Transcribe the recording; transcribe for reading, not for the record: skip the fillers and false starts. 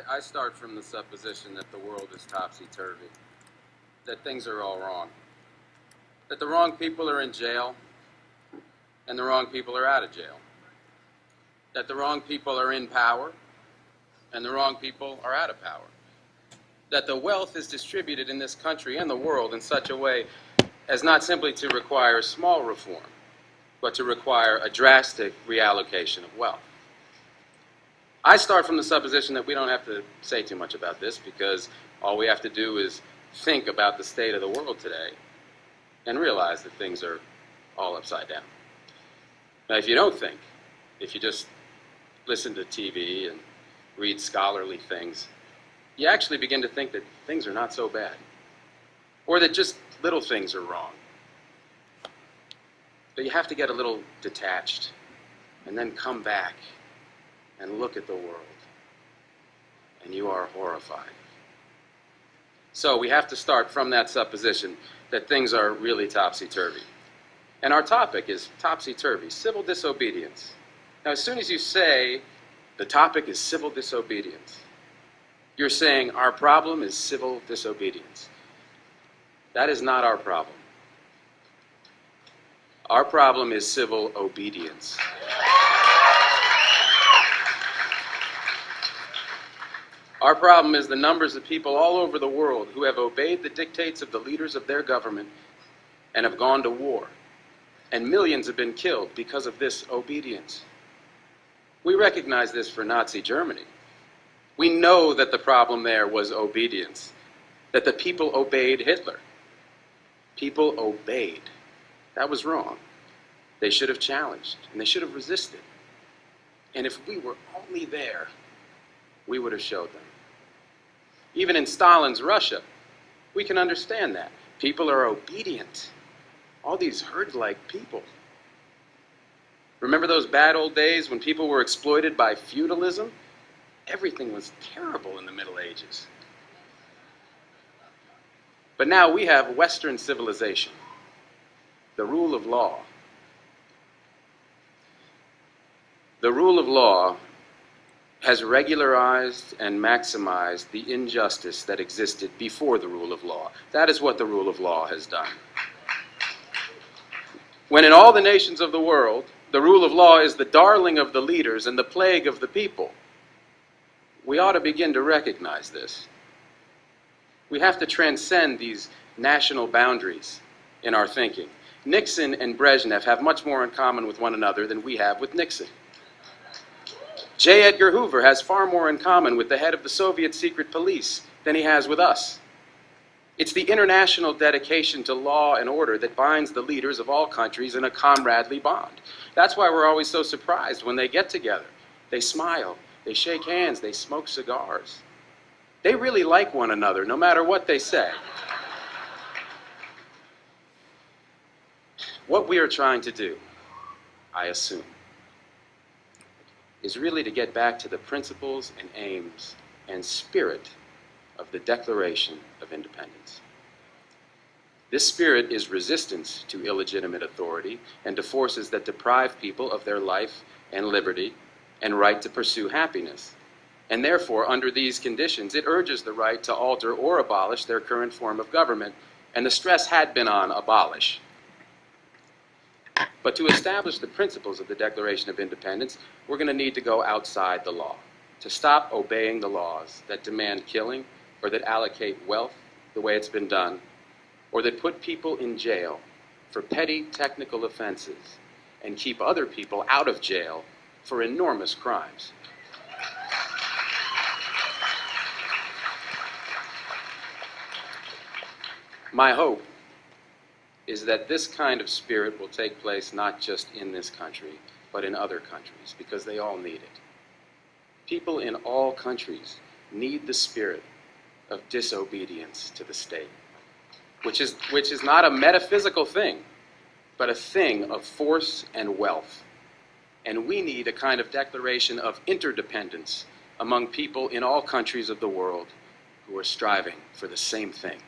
I start from the supposition that the world is topsy-turvy, that things are all wrong, that the wrong people are in jail and the wrong people are out of jail, that the wrong people are in power and the wrong people are out of power, that the wealth is distributed in this country and the world in such a way as not simply to require small reform, but to require a drastic reallocation of wealth. I start from the supposition that we don't have to say too much about this because all we have to do is think about the state of the world today and realize that things are all upside down. Now, if you don't think, if you just listen to TV and read scholarly things, you actually begin to think that things are not so bad, or that just little things are wrong. But you have to get a little detached and then come back and look at the world, and you are horrified. So we have to start from that supposition that things are really topsy-turvy. And our topic is topsy-turvy, civil disobedience. Now, as soon as you say the topic is civil disobedience, you're saying our problem is civil disobedience. That is not our problem. Our problem is civil obedience. Our problem is the numbers of people all over the world who have obeyed the dictates of the leaders of their government and have gone to war. And millions have been killed because of this obedience. We recognize this for Nazi Germany. We know that the problem there was obedience, that the people obeyed Hitler. People obeyed. That was wrong. They should have challenged, and they should have resisted. And if we were only there, we would have showed them. Even in Stalin's Russia, we can understand that. People are obedient. All these herd-like people. Remember those bad old days when people were exploited by feudalism? Everything was terrible in the Middle Ages. But now we have Western civilization, the rule of law. The rule of law has regularized and maximized the injustice that existed before the rule of law. That is what the rule of law has done. When in all the nations of the world, the rule of law is the darling of the leaders and the plague of the people, we ought to begin to recognize this. We have to transcend these national boundaries in our thinking. Nixon and Brezhnev have much more in common with one another than we have with Nixon. J. Edgar Hoover has far more in common with the head of the Soviet secret police than he has with us. It's the international dedication to law and order that binds the leaders of all countries in a comradely bond. That's why we're always so surprised when they get together. They smile, they shake hands, they smoke cigars. They really like one another, no matter what they say. What we are trying to do, I assume, is really to get back to the principles and aims and spirit of the Declaration of Independence. This spirit is resistance to illegitimate authority and to forces that deprive people of their life and liberty and right to pursue happiness. And therefore, under these conditions, it urges the right to alter or abolish their current form of government, and the stress had been on abolish. But to establish the principles of the Declaration of Independence, we're going to need to go outside the law, to stop obeying the laws that demand killing or that allocate wealth the way it's been done, or that put people in jail for petty technical offenses and keep other people out of jail for enormous crimes. My hope is that this kind of spirit will take place not just in this country, but in other countries, because they all need it. People in all countries need the spirit of disobedience to the state, which is not a metaphysical thing, but a thing of force and wealth. And we need a kind of declaration of interdependence among people in all countries of the world who are striving for the same thing.